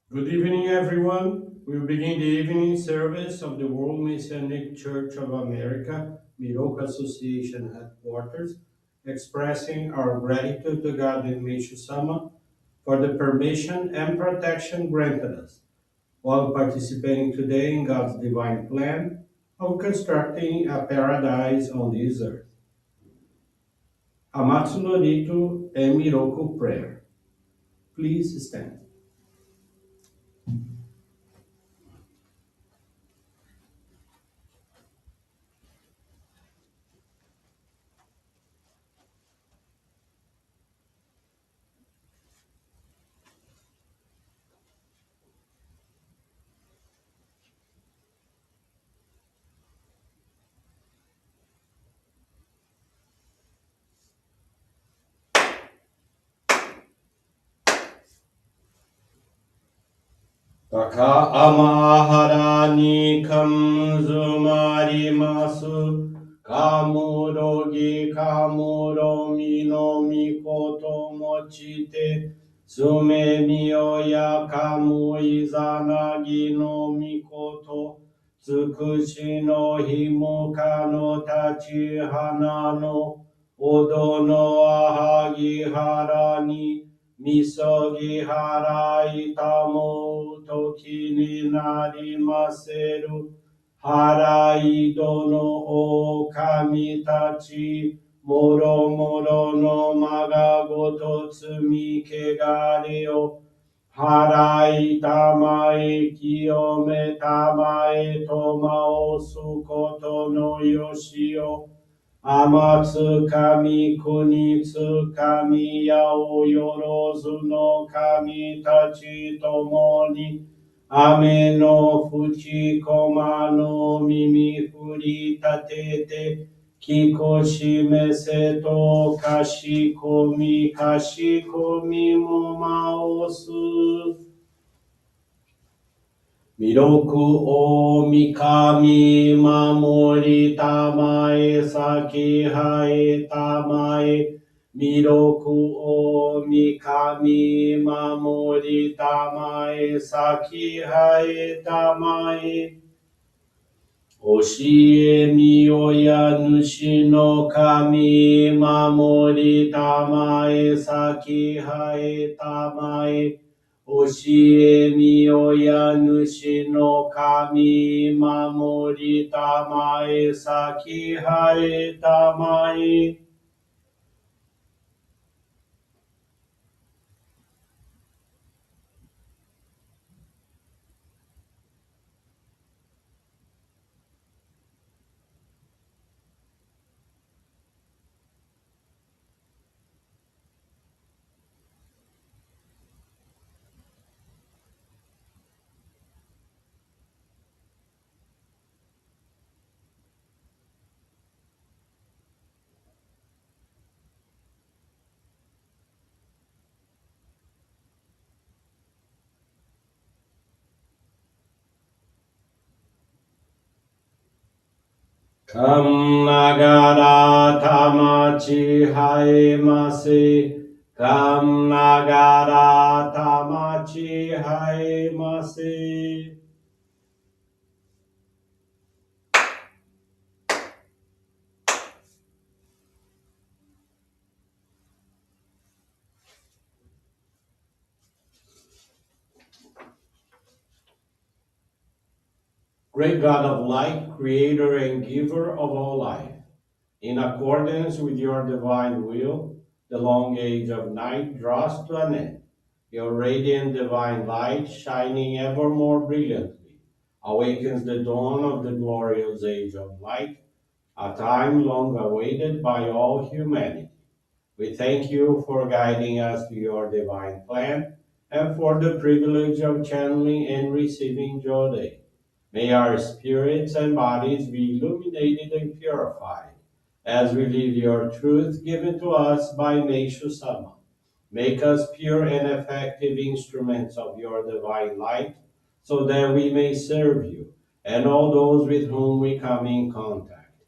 Good evening, everyone. We will begin the evening service of the World Messianic Church of America, Miroku Association headquarters, expressing our gratitude to God in Meishu-sama for the permission and protection granted us while participating today in God's divine plan of constructing a paradise on this earth. Amatsu-Norito and Miroku Prayer. Please stand. 高天原に感づまります。かむろぎかむろみのみこともちて、すめみよやかむいざなぎのみこと、つくしのひむかの立ち花の、おどのあはぎはらに、みそぎ払いたもうときになりませる。払いどの狼たち、もろもろのまがごと積みけがれを、払いたまえ清めたまえとまおすことのよしを、天津神国津神やおよろずの神たちともに、雨のふちこまの耳振り立てて、聞こしめせとかしこみかしこみもまおす。弥勒大神守りたまえ先生えたまえ弥勒大神守りたまえ先生えたまえ教えみ親主の神守りたまえ先生えたまえ教えみ親主の神守りたまえ先生えたまえかんながらたまちはえませ。かんながらたまちはえませ。Great God of light, creator and giver of all life, in accordance with your divine will, the long age of night draws to an end. Your radiant divine light, shining ever more brilliantly, awakens the dawn of the glorious age of light, a time long awaited by all humanity. We thank you for guiding us to your divine plan and for the privilege of channeling and receiving Johrei. May our spirits and bodies be illuminated and purified as we live your truth given to us by Meishu-sama. Make us pure and effective instruments of your divine light so that we may serve you and all those with whom we come in contact.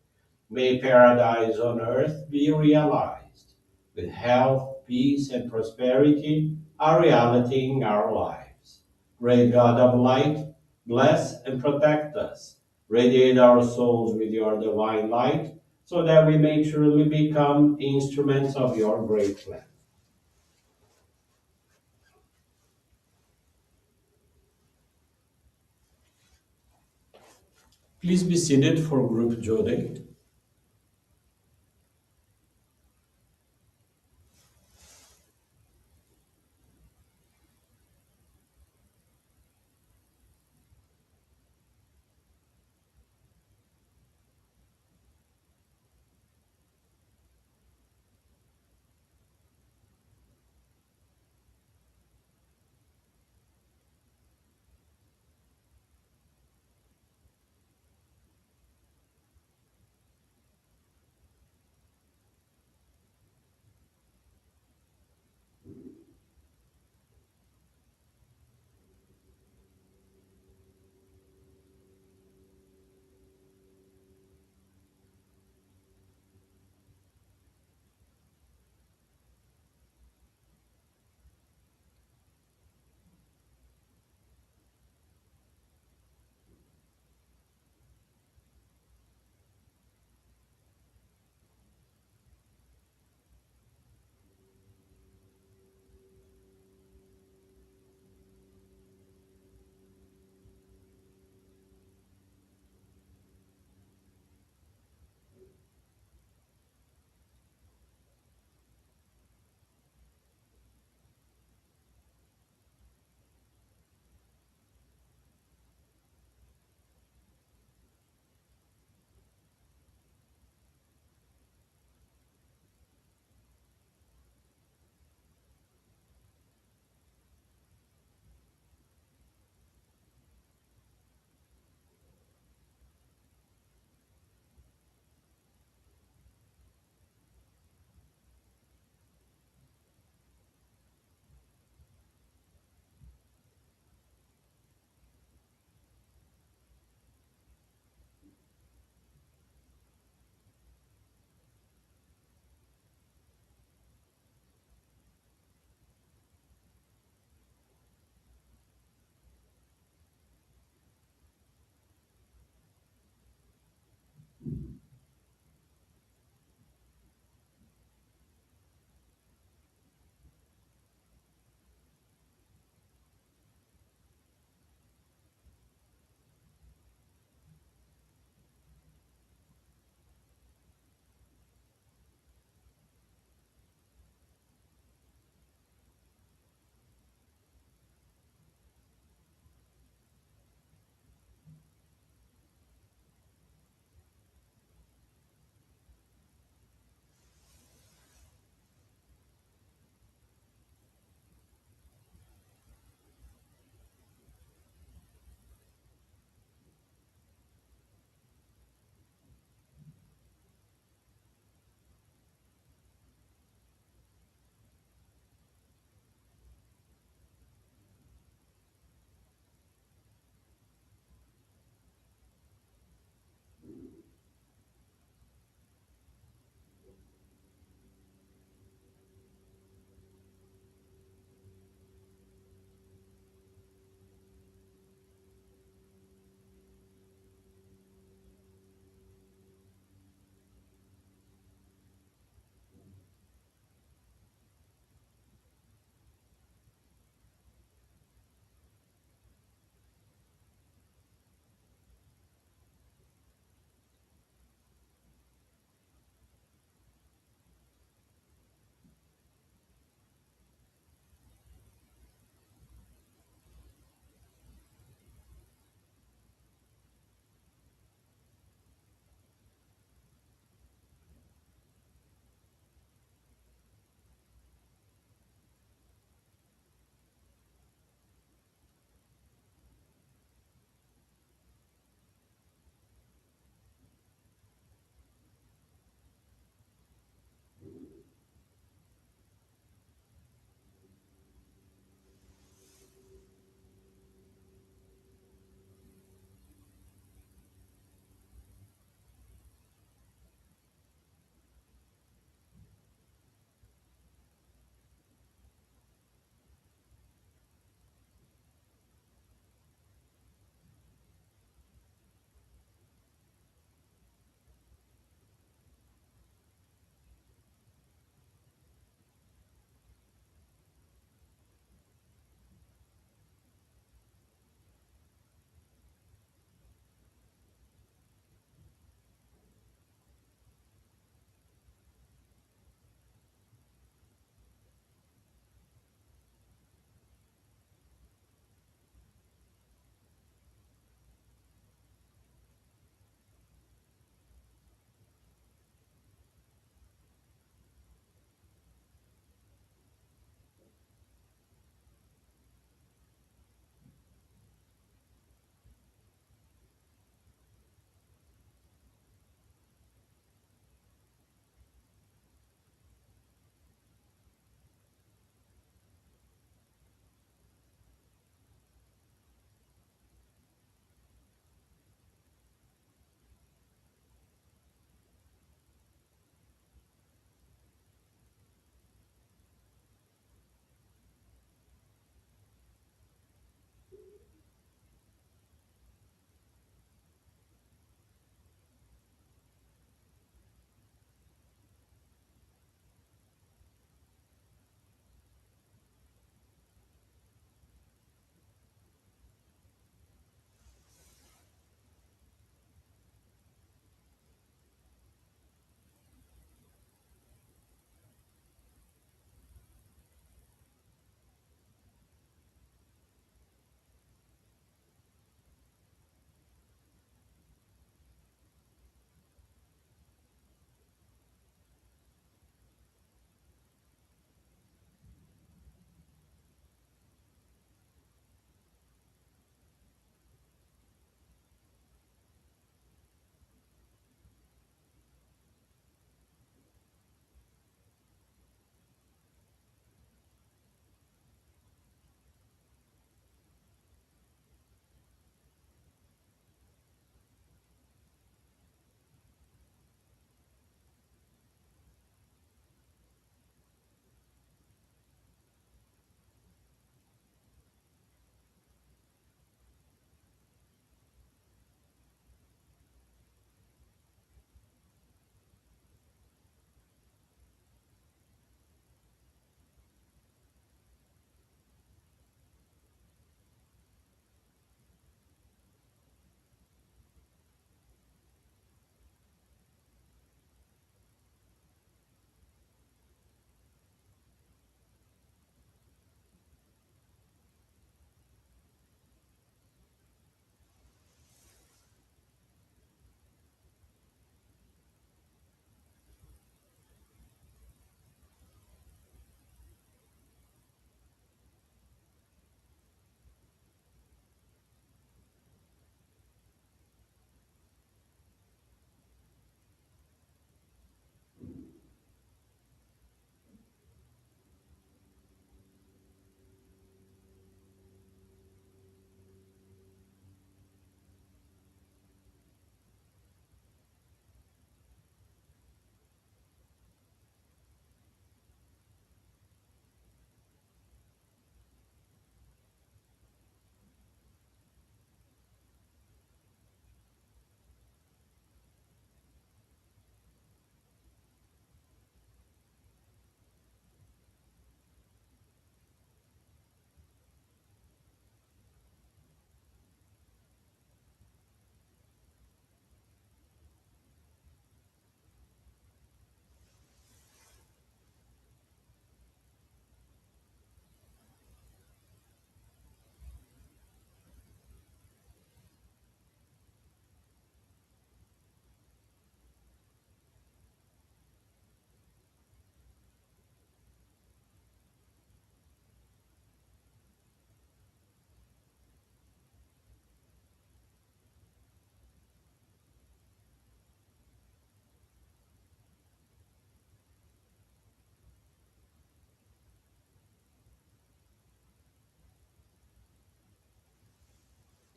May paradise on earth be realized, with health, peace, and prosperity a reality in our lives. Great God of light, bless and protect us. Radiate our souls with your divine light, so that we may truly become instruments of your great plan. Please be seated for group Johrei.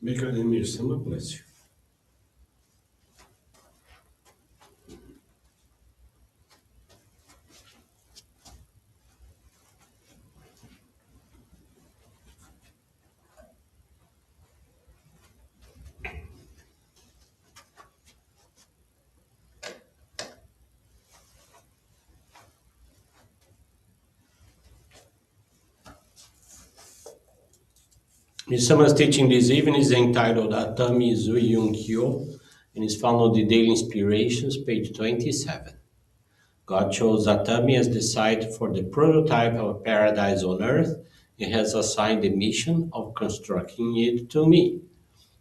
May God and Miroku-sama bless you. Miroku-sama's teaching this evening is entitled Atami Zuyun Kyo and is found on the Daily Inspirations, page 27. God chose Atami as the site for the prototype of a paradise on earth and has assigned the mission of constructing it to me.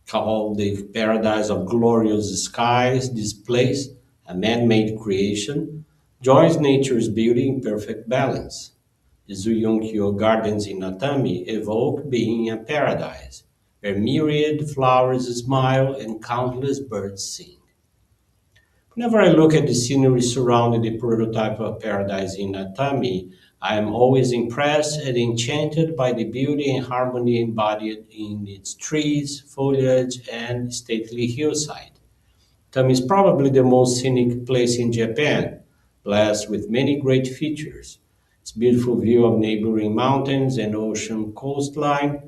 Called the paradise of glorious skies, this place, a man-made creation, joins nature's beauty in perfect balance. The Zuyunkyo gardens in Atami evoke being a paradise, where myriad flowers smile and countless birds sing. Whenever I look at the scenery surrounding the prototype of paradise in Atami, I am always impressed and enchanted by the beauty and harmony embodied in its trees, foliage, and stately hillside. Atami is probably the most scenic place in Japan, blessed with many great features. Its beautiful view of neighboring mountains and ocean coastline,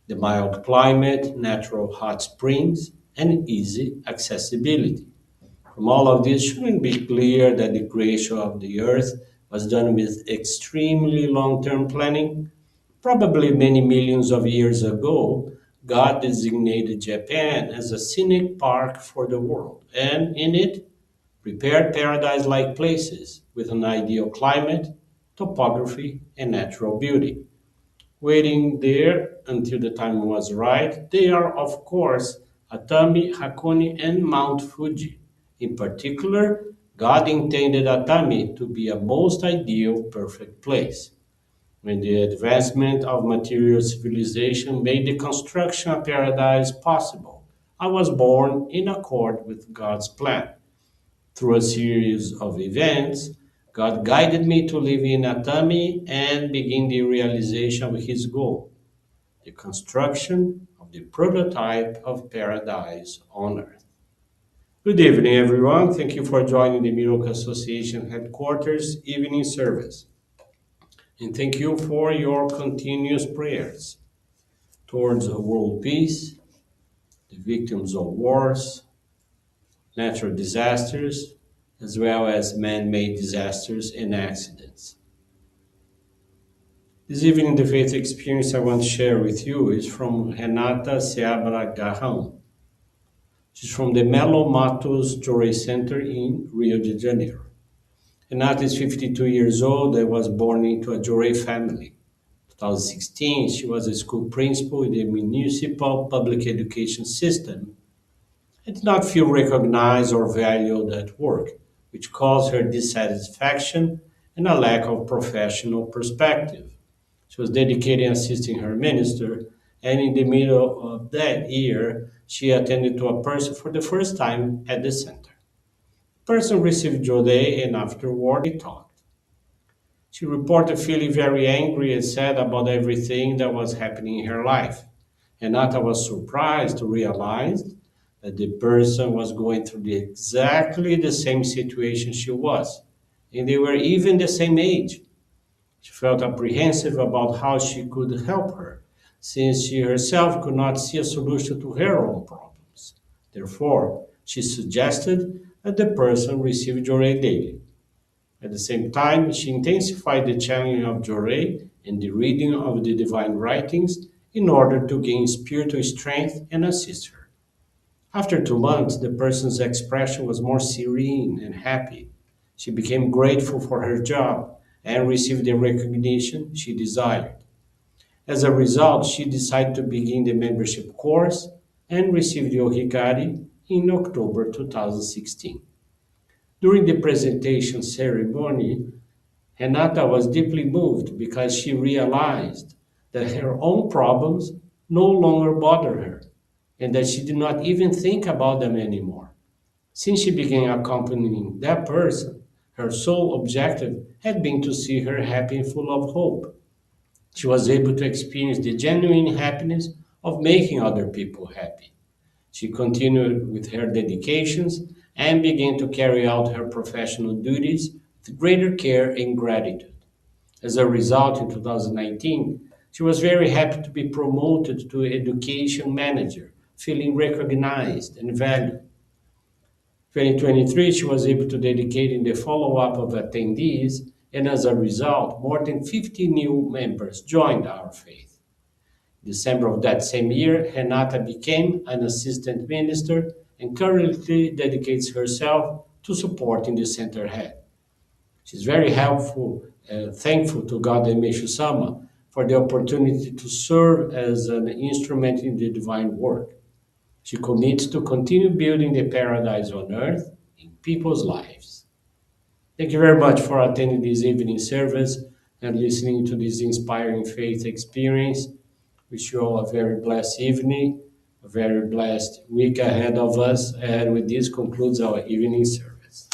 the mild climate, natural hot springs, and easy accessibility. From all of this, shouldn't be clear that the creation of the earth was done with extremely long term planning? Probably many millions of years ago, God designated Japan as a scenic park for the world, and in it, prepared paradise like places with an ideal climate, topography, and natural beauty. Waiting there until the time was right, they are, of course, Atami, Hakone, and Mount Fuji. In particular, God intended Atami to be a most ideal, perfect place. When the advancement of material civilization made the construction of paradise possible, I was born in accord with God's plan. Through a series of events, God guided me to live in Atami and begin the realization of His goal, the construction of the prototype of paradise on earth. Good evening, everyone. Thank you for joining the Miroku Association headquarters evening service. And thank you for your continuous prayers towards world peace, the victims of wars, natural disasters, as well as man made disasters and accidents. This evening, the faith experience I want to share with you is from Renata Seabra Garrão. She's from the Melo Matos Johrei Center in Rio de Janeiro. Renata is 52 years old and was born into a Johrei family. In 2016, she was a school principal in the municipal public education system and did not feel recognized or valued at work, which caused her dissatisfaction and a lack of professional perspective. She was dedicated in assisting her minister, and in the middle of that year, she attended to a person for the first time at the center. The person received Johrei, and afterward they talked. She reported feeling very angry and sad about everything that was happening in her life. Renata was surprised to realize that the person was going through exactly the same situation she was, and they were even the same age. She felt apprehensive about how she could help her, since she herself could not see a solution to her own problems. Therefore, she suggested that the person receive Johrei daily. At the same time, she intensified the channeling of Johrei and the reading of the divine writings in order to gain spiritual strength and assist her. After 2 months, the person's expression was more serene and happy. She became grateful for her job and received the recognition she desired. As a result, she decided to begin the membership course and received the Ohikari in October 2016. During the presentation ceremony, Renata was deeply moved because she realized that her own problems no longer bothered her and that she did not even think about them anymore. Since she began accompanying that person, her sole objective had been to see her happy and full of hope. She was able to experience the genuine happiness of making other people happy. She continued with her dedications and began to carry out her professional duties with greater care and gratitude. As a result, in 2019, she was very happy to be promoted to education manager, feeling recognized and valued. 2023, she was able to dedicate in the follow-up of attendees, and as a result, more than 50 new members joined our faith. In December of that same year, Renata became an assistant minister and currently dedicates herself to supporting the center head. She's very helpful and thankful to God and Meishu-sama for the opportunity to serve as an instrument in the divine work. She commits to continue building the paradise on earth in people's lives. Thank you very much for attending this evening service and listening to this inspiring faith experience. Wish you all a very blessed evening, a very blessed week ahead of us, and with this concludes our evening service.